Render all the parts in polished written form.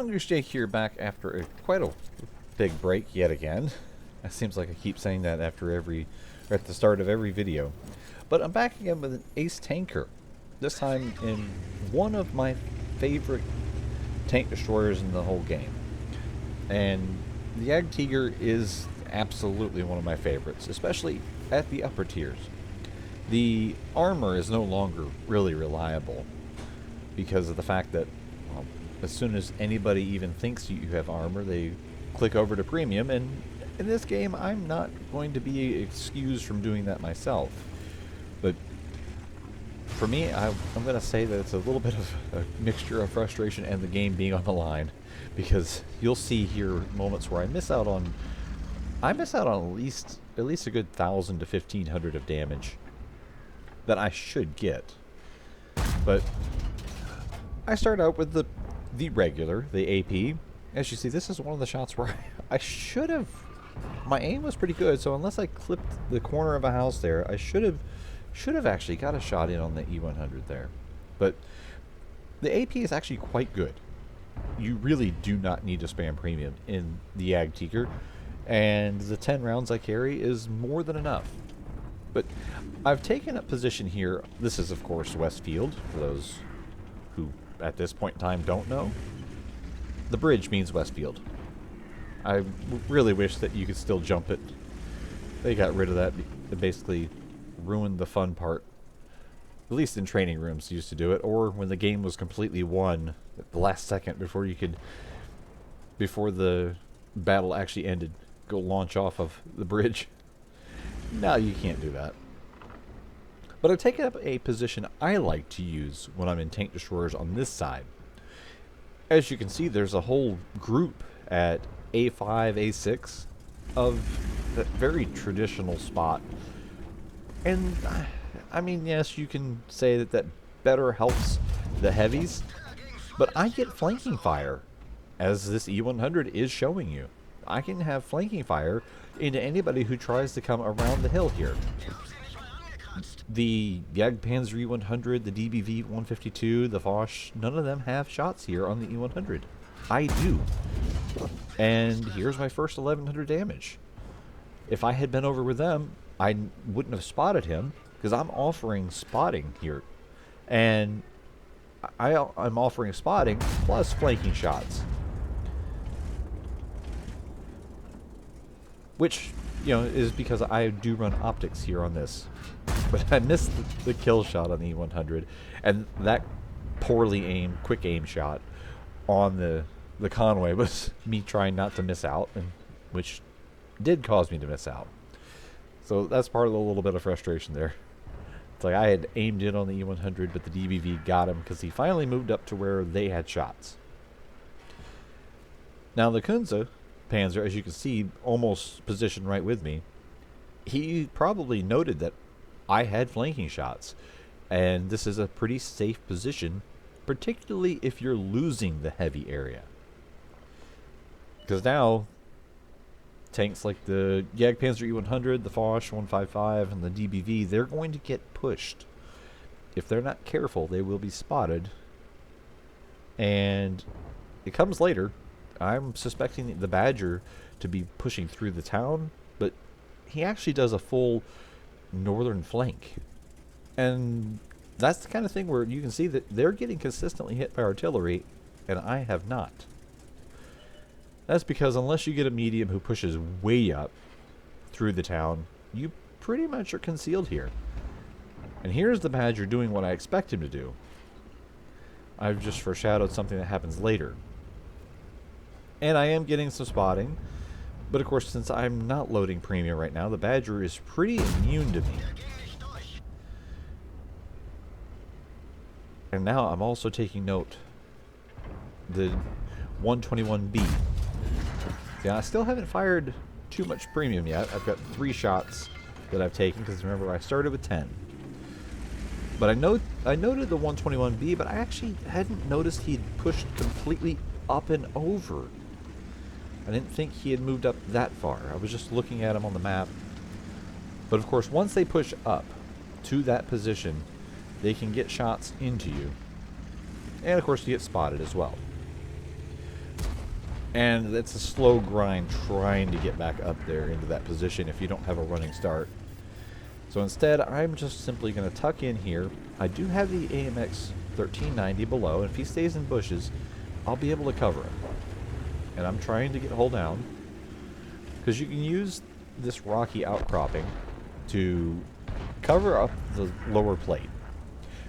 JagdTiger here, back after quite a big break yet again. It seems like I keep saying that after at the start of every video. But I'm back again with an ace tanker. This time in one of my favorite tank destroyers in the whole game. And the JagdTiger is absolutely one of my favorites, especially at the upper tiers. The armor is no longer really reliable because of the fact that as soon as anybody even thinks you have armor, they click over to premium, and in this game I'm not going to be excused from doing that myself. But for me, I'm going to say that it's a little bit of a mixture of frustration and the game being on the line, because you'll see here moments where I miss out on at least a good 1,000 to 1,500 of damage that I should get. But I start out with the regular, the AP. As you see, this is one of the shots where I should have... My aim was pretty good, so unless I clipped the corner of a house there, I should have actually got a shot in on the E100 there. But the AP is actually quite good. You really do not need to spam premium in the JagdTiger, and the 10 rounds I carry is more than enough. But I've taken up position here. This is, of course, Westfield, for those who at this point in time don't know. The bridge means Westfield. I really wish that you could still jump it. They got rid of that. It basically ruined the fun part. At least in training rooms used to do it, or when the game was completely won at the last second before the battle actually ended, go launch off of the bridge. Now you can't do that. But I've taken up a position I like to use when I'm in tank destroyers on this side. As you can see, there's a whole group at A5, A6 of that very traditional spot. And, I mean, yes, you can say that better helps the heavies, but I get flanking fire, as this E100 is showing you. I can have flanking fire into anybody who tries to come around the hill here. The Jagdpanzer E100, the DBV 152, the Foch, none of them have shots here on the E100. I do. And here's my first 1,100 damage. If I had been over with them, I wouldn't have spotted him, because I'm offering spotting here. And I'm offering spotting plus flanking shots. Which, you know, is because I do run optics here on this. But I missed the kill shot on the E100, and that poorly aimed, quick aim shot on the Conway was me trying not to miss out, and which did cause me to miss out. So that's part of the little bit of frustration there. It's like I had aimed in on the E100, but the DBV got him because he finally moved up to where they had shots. Now the Kunze Panzer, as you can see, almost positioned right with me. He probably noted that I had flanking shots, and this is a pretty safe position, particularly if you're losing the heavy area. Because now, tanks like the Jagdpanzer E100, the Foch 155, and the DBV, they're going to get pushed. If they're not careful, they will be spotted. And it comes later. I'm suspecting the Badger to be pushing through the town, but he actually does a full northern flank. And that's the kind of thing where you can see that they're getting consistently hit by artillery, and I have not. That's because unless you get a medium who pushes way up through the town, you pretty much are concealed here. And here's the Badger doing what I expect him to do. I've just foreshadowed something that happens later. And I am getting some spotting, but of course, since I'm not loading premium right now, the Badger is pretty immune to me. And now I'm also taking note. The 121B. Yeah, I still haven't fired too much premium yet. I've got 3 shots that I've taken, because remember, I started with 10. But I noted the 121B, but I actually hadn't noticed he'd pushed completely up and over. I didn't think he had moved up that far. I was just looking at him on the map. But of course, once they push up to that position, they can get shots into you. And of course, you get spotted as well. And it's a slow grind trying to get back up there into that position if you don't have a running start. So instead, I'm just simply going to tuck in here. I do have the AMX 1390 below, and if he stays in bushes, I'll be able to cover him. And I'm trying to get hull down, because you can use this rocky outcropping to cover up the lower plate.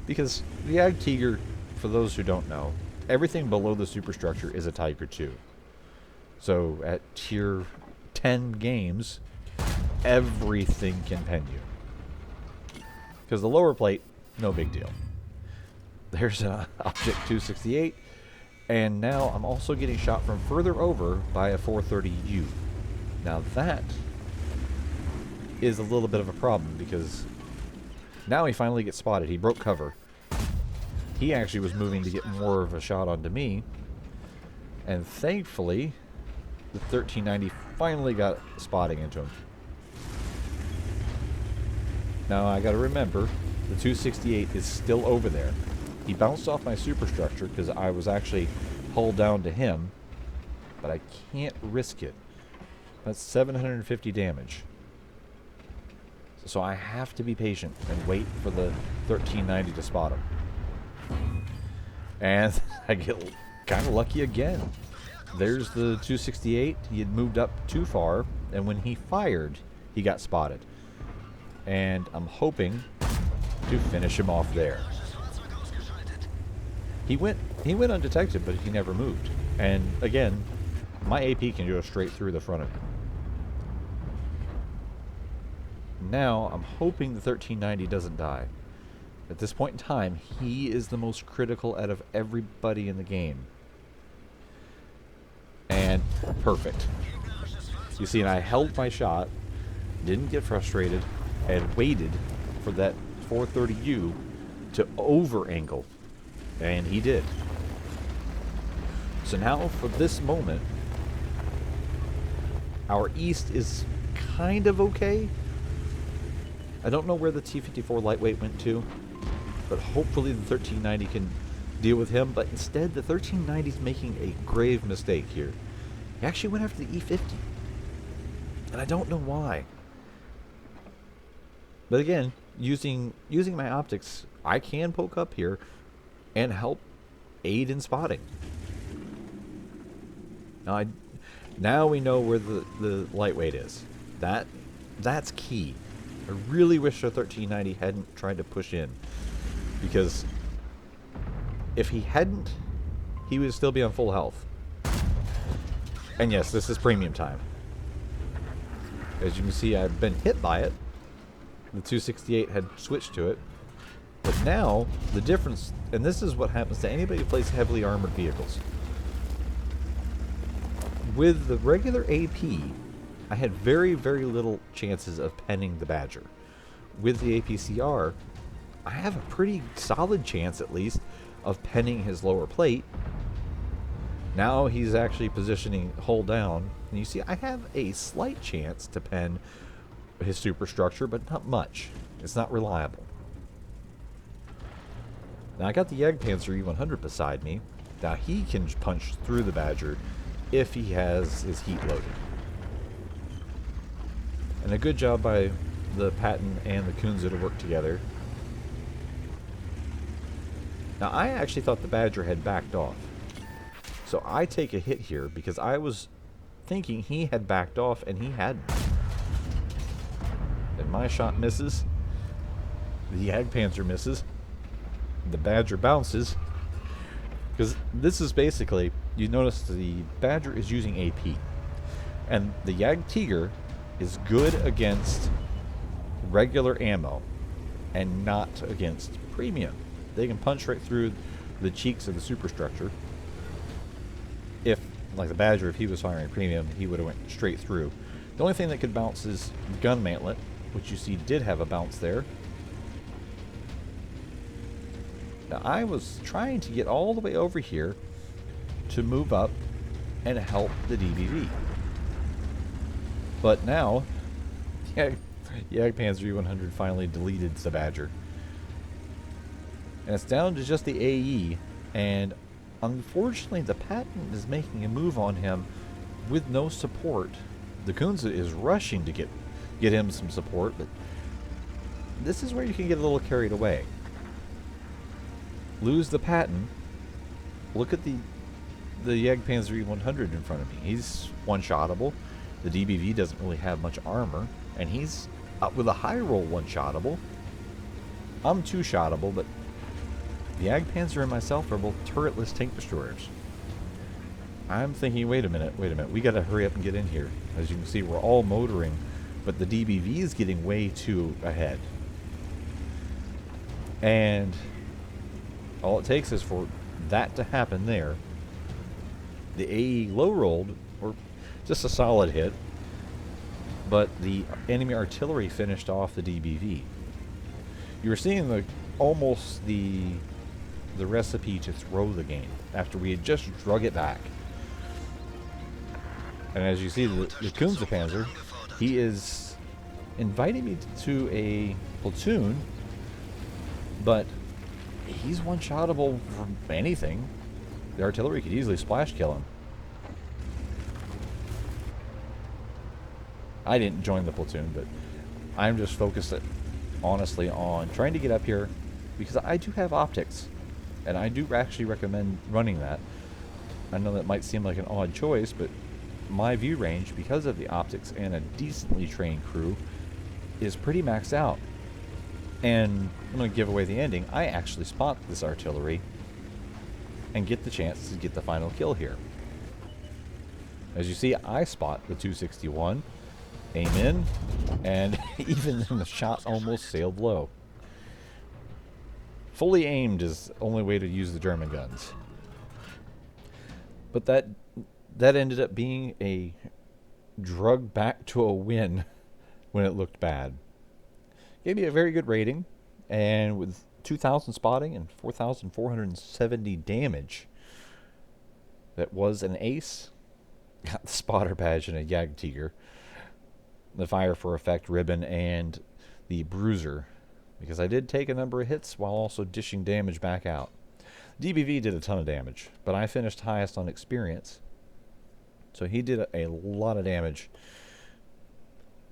Because the JagdTiger, for those who don't know, everything below the superstructure is a Tiger 2. So at tier 10 games, everything can pen you. Because the lower plate, no big deal. There's an Object 268, and now I'm also getting shot from further over by a 430U. Now that is a little bit of a problem, because now he finally gets spotted. He broke cover. He actually was moving to get more of a shot onto me, and thankfully the 1390 finally got spotting into him. Now I gotta remember, the 268 is still over there. He bounced off my superstructure because I was actually hull down to him, but I can't risk it. That's 750 damage. So I have to be patient and wait for the 1390 to spot him. And I get kind of lucky again. There's the 268. He had moved up too far, and when he fired, he got spotted. And I'm hoping to finish him off there. He went undetected, but he never moved. And again, my AP can go straight through the front of him. Now, I'm hoping the 1390 doesn't die. At this point in time, he is the most critical out of everybody in the game. And perfect. You see, and I held my shot, didn't get frustrated, and waited for that 430U to over-angle. And he did. So now, for this moment, our east is kind of okay. I don't know where the T-54 lightweight went to, but hopefully the 1390 can deal with him. But instead, the 1390 is making a grave mistake here. He actually went after the E50, and I don't know why. But again, using my optics, I can poke up here and help aid in spotting. Now we know where the lightweight is. That's key. I really wish the 1390 hadn't tried to push in, because if he hadn't, he would still be on full health. And yes, this is premium time. As you can see, I've been hit by it. The 268 had switched to it. But now, the difference, and this is what happens to anybody who plays heavily armored vehicles. With the regular AP, I had very, very little chances of penning the Badger. With the APCR, I have a pretty solid chance, at least, of penning his lower plate. Now he's actually positioning hull down, and you see I have a slight chance to pen his superstructure, but not much. It's not reliable. Now I got the Jagdpanzer E100 beside me. Now he can punch through the Badger if he has his heat loaded. And a good job by the Patton and the Kunze to work together. Now I actually thought the Badger had backed off. So I take a hit here because I was thinking he had backed off and he hadn't. And my shot misses. The Jagdpanzer misses. The Badger bounces. Because this is basically, you notice the Badger is using AP. And the JagdTiger is good against regular ammo and not against premium. They can punch right through the cheeks of the superstructure. If, like the Badger, if he was firing premium, he would have went straight through. The only thing that could bounce is the gun mantlet, which you see did have a bounce there. Now I was trying to get all the way over here to move up and help the DBV. But now, Jagdpanzer E100 finally deleted the Badger. And it's down to just the AE, and Unfortunately, the Patton is making a move on him with no support. The Kunze is rushing to get him some support, but this is where you can get a little carried away. Lose the Patton. Look at the Jagdpanzer E100 in front of me. He's one-shottable. The DBV doesn't really have much armor, and he's up with a high roll one-shottable. I'm two-shottable, but the Jagdpanzer and myself are both turretless tank destroyers. I'm thinking, wait a minute, we gotta hurry up and get in here. As you can see, we're all motoring, but the DBV is getting way too ahead. And all it takes is for that to happen there. The AE low-rolled, or just a solid hit, but the enemy artillery finished off the DBV. You were seeing almost the recipe to throw the game after we had just drug it back. And as you see, the Kunze Panzer, he is inviting me to a platoon, but he's one-shottable from anything. The artillery could easily splash kill him. I didn't join the platoon, but I'm just focused, honestly, on trying to get up here because I do have optics, and I do actually recommend running that. I know that might seem like an odd choice, but my view range, because of the optics and a decently trained crew, is pretty maxed out. And I'm going to give away the ending. I actually spot this artillery and get the chance to get the final kill here. As you see, I spot the 261, aim in, and even then the shot almost sailed low. Fully aimed is the only way to use the German guns. But that ended up being a drug back to a win when it looked bad. Gave me a very good rating, and with 2,000 spotting and 4,470 damage, that was an ace. Got the spotter badge and a JagdTiger, the fire for effect ribbon, and the bruiser, because I did take a number of hits while also dishing damage back out. DBV did a ton of damage, but I finished highest on experience, so he did a lot of damage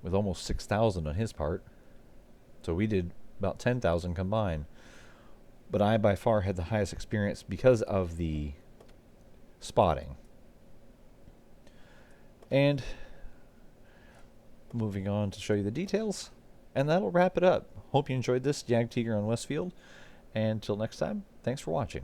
with almost 6,000 on his part. So we did about 10,000 combined. But I by far had the highest experience because of the spotting. And moving on to show you the details. And that'll wrap it up. Hope you enjoyed this JagdTiger on Westfield. And until next time, thanks for watching.